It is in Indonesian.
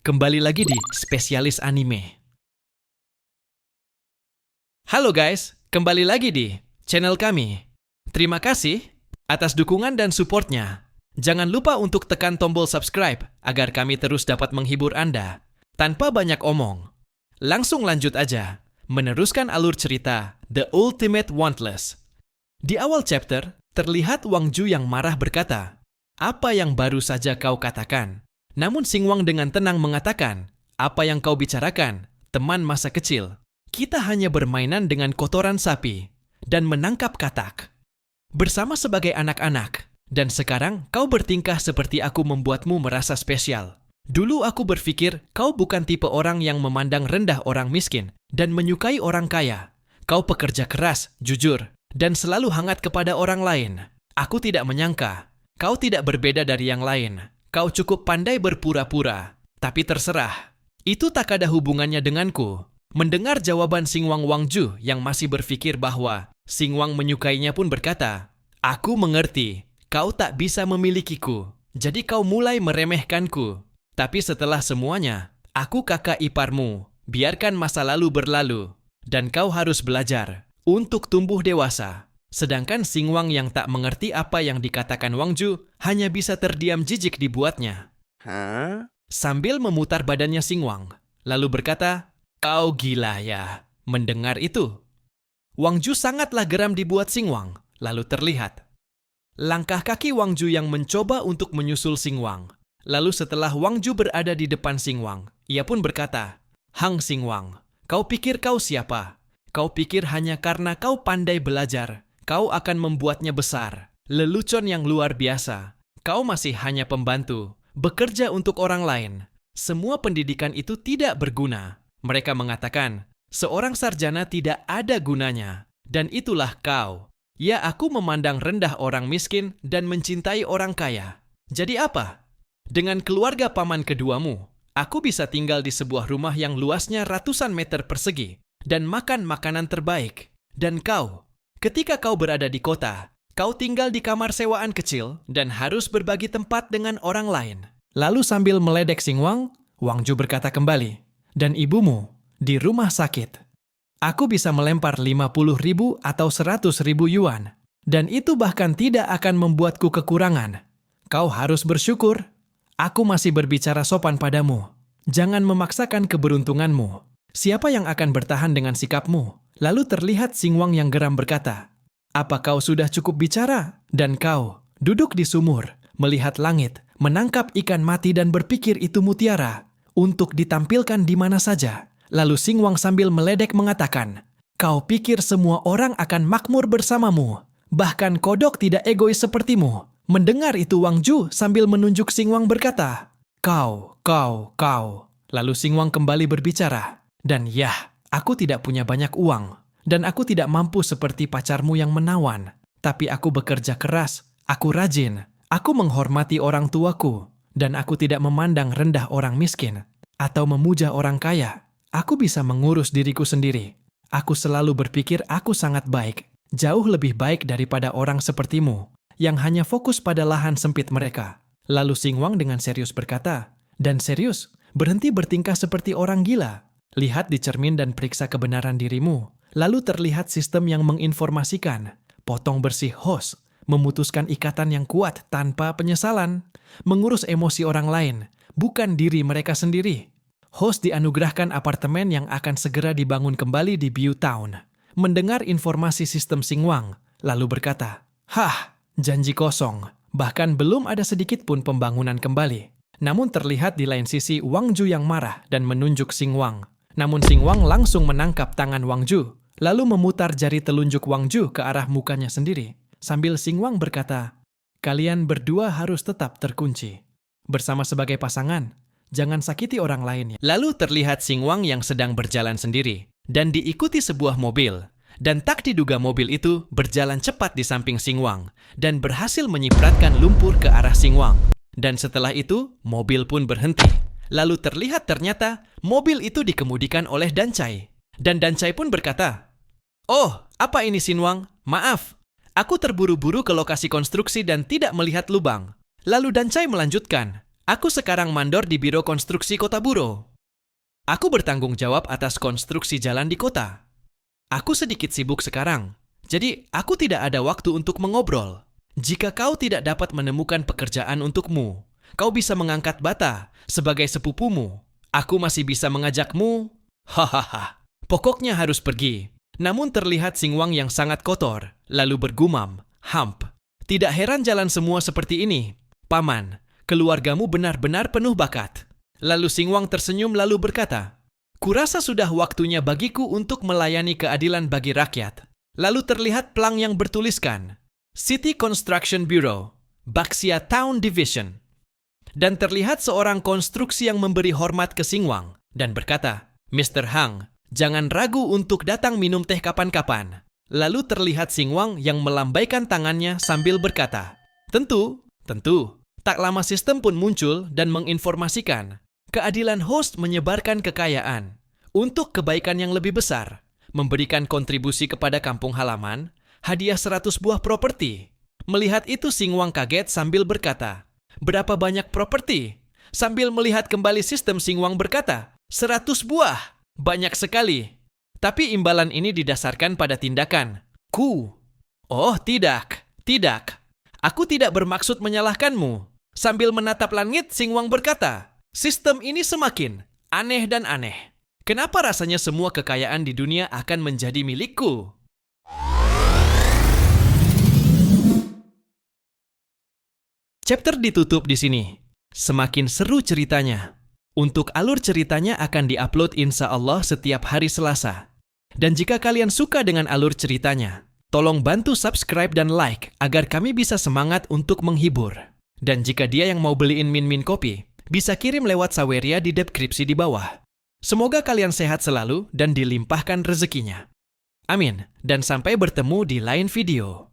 Kembali lagi di Spesialis Anime. Halo guys, kembali lagi di channel kami. Terima kasih atas dukungan dan supportnya. Jangan lupa untuk tekan tombol subscribe agar kami terus dapat menghibur Anda. Tanpa banyak omong, langsung lanjut aja. Meneruskan alur cerita The Ultimate Wantless. Di awal chapter, terlihat Wang Ju yang marah berkata, "Apa yang baru saja kau katakan?" Namun Xing Wang dengan tenang mengatakan, "Apa yang kau bicarakan, teman masa kecil? Kita hanya bermainan dengan kotoran sapi dan menangkap katak bersama sebagai anak-anak. Dan sekarang kau bertingkah seperti aku membuatmu merasa spesial. Dulu aku berpikir kau bukan tipe orang yang memandang rendah orang miskin dan menyukai orang kaya. Kau pekerja keras, jujur, dan selalu hangat kepada orang lain. Aku tidak menyangka kau tidak berbeda dari yang lain. Kau cukup pandai berpura-pura, tapi terserah. Itu tak ada hubungannya denganku." Mendengar jawaban Xing Wang, Wang Ju yang masih berpikir bahwa Xing Wang menyukainya pun berkata, "Aku mengerti, kau tak bisa memilikiku, jadi kau mulai meremehkanku. Tapi setelah semuanya, aku kakak iparmu. Biarkan masa lalu berlalu, dan kau harus belajar untuk tumbuh dewasa." Sedangkan Xing Wang yang tak mengerti apa yang dikatakan Wang Ju hanya bisa terdiam jijik dibuatnya. Sambil memutar badannya Xing Wang, lalu berkata, "Kau gila ya." Mendengar itu, Wang Ju sangatlah geram dibuat Xing Wang, lalu terlihat langkah kaki Wang Ju yang mencoba untuk menyusul Xing Wang. Lalu setelah Wang Ju berada di depan Xing Wang, ia pun berkata, "Hang Xing Wang, kau pikir kau siapa? Kau pikir hanya karena kau pandai belajar, kau akan membuatnya besar. Lelucon yang luar biasa. Kau masih hanya pembantu, bekerja untuk orang lain. Semua pendidikan itu tidak berguna." Mereka mengatakan, seorang sarjana tidak ada gunanya. Dan itulah kau. Ya, aku memandang rendah orang miskin dan mencintai orang kaya. Jadi apa? Dengan keluarga paman keduamu, aku bisa tinggal di sebuah rumah yang luasnya ratusan meter persegi dan makan makanan terbaik. Dan kau, ketika kau berada di kota, kau tinggal di kamar sewaan kecil dan harus berbagi tempat dengan orang lain. Lalu sambil meledek Xing Wang, Wang Ju berkata kembali, "Dan ibumu di rumah sakit. Aku bisa melempar 50.000 atau 100.000 yuan. Dan itu bahkan tidak akan membuatku kekurangan. Kau harus bersyukur. Aku masih berbicara sopan padamu. Jangan memaksakan keberuntunganmu. Siapa yang akan bertahan dengan sikapmu?" Lalu terlihat Xing Wang yang geram berkata, "Apa kau sudah cukup bicara? Dan kau duduk di sumur, melihat langit, menangkap ikan mati dan berpikir itu mutiara untuk ditampilkan di mana saja." Lalu Xing Wang sambil meledek mengatakan, "Kau pikir semua orang akan makmur bersamamu? Bahkan kodok tidak egois sepertimu." Mendengar itu Wang Ju sambil menunjuk Xing Wang berkata, Kau. Lalu Xing Wang kembali berbicara, "Dan yah, aku tidak punya banyak uang. Dan aku tidak mampu seperti pacarmu yang menawan. Tapi aku bekerja keras, aku rajin, aku menghormati orang tuaku. Dan aku tidak memandang rendah orang miskin atau memuja orang kaya. Aku bisa mengurus diriku sendiri. Aku selalu berpikir aku sangat baik, jauh lebih baik daripada orang sepertimu, yang hanya fokus pada lahan sempit mereka." Lalu Xing Wang dengan serius berkata, "Dan serius, berhenti bertingkah seperti orang gila. Lihat di cermin dan periksa kebenaran dirimu." Lalu terlihat sistem yang menginformasikan, potong bersih host, memutuskan ikatan yang kuat tanpa penyesalan, mengurus emosi orang lain, bukan diri mereka sendiri. Host dianugerahkan apartemen yang akan segera dibangun kembali di Biu Town. Mendengar informasi sistem Xing Wang, lalu berkata, "Hah, janji kosong. Bahkan belum ada sedikit pun pembangunan kembali." Namun terlihat di lain sisi Wang Ju yang marah dan menunjuk Xing Wang. Namun Xing Wang langsung menangkap tangan Wang Ju, lalu memutar jari telunjuk Wang Ju ke arah mukanya sendiri. Sambil Xing Wang berkata, "Kalian berdua harus tetap terkunci. Bersama sebagai pasangan, jangan sakiti orang lain." Lalu terlihat Xing Wang yang sedang berjalan sendiri dan diikuti sebuah mobil. Dan tak diduga mobil itu berjalan cepat di samping Xing Wang dan berhasil menyipratkan lumpur ke arah Xing Wang. Dan setelah itu, mobil pun berhenti. Lalu terlihat ternyata mobil itu dikemudikan oleh Dancai. Dan Dancai pun berkata, "Oh, apa ini Xing Wang? Maaf, aku terburu-buru ke lokasi konstruksi dan tidak melihat lubang." Lalu Dancai melanjutkan, Aku sekarang mandor di Biro Konstruksi Kota Buro. Aku bertanggung jawab atas konstruksi jalan di kota. Aku sedikit sibuk sekarang, jadi aku tidak ada waktu untuk mengobrol. Jika kau tidak dapat menemukan pekerjaan untukmu, kau bisa mengangkat bata sebagai sepupumu. Aku masih bisa mengajakmu. Hahaha. Pokoknya harus pergi. Namun terlihat Singwang yang sangat kotor, lalu bergumam, "Hamp. Tidak heran jalan semua seperti ini. Paman, keluargamu benar-benar penuh bakat." Lalu Singwang tersenyum lalu berkata, "Kurasa sudah waktunya bagiku untuk melayani keadilan bagi rakyat." Lalu terlihat pelang yang bertuliskan, City Construction Bureau, Baxia Town Division. Dan terlihat seorang konstruksi yang memberi hormat ke Singwang dan berkata, "Mr. Hang, jangan ragu untuk datang minum teh kapan-kapan." Lalu terlihat Singwang yang melambaikan tangannya sambil berkata, Tentu. Tak lama sistem pun muncul dan menginformasikan, keadilan host menyebarkan kekayaan untuk kebaikan yang lebih besar, memberikan kontribusi kepada kampung halaman, hadiah 100 buah properti. Melihat itu Singwang kaget sambil berkata, "Berapa banyak properti?" Sambil melihat kembali sistem Singwang berkata, 100 buah. Banyak sekali. Tapi imbalan ini didasarkan pada tindakan. Oh, tidak. Aku tidak bermaksud menyalahkanmu. Sambil menatap langit, Singwang berkata, "Sistem ini semakin aneh dan aneh. Kenapa rasanya semua kekayaan di dunia akan menjadi milikku?" Chapter ditutup di sini. Semakin seru ceritanya. Untuk alur ceritanya akan diupload insya Allah setiap hari Selasa. Dan jika kalian suka dengan alur ceritanya, tolong bantu subscribe dan like agar kami bisa semangat untuk menghibur. Dan jika dia yang mau beliin Min kopi, bisa kirim lewat Saweria di deskripsi di bawah. Semoga kalian sehat selalu dan dilimpahkan rezekinya. Amin. Dan sampai bertemu di lain video.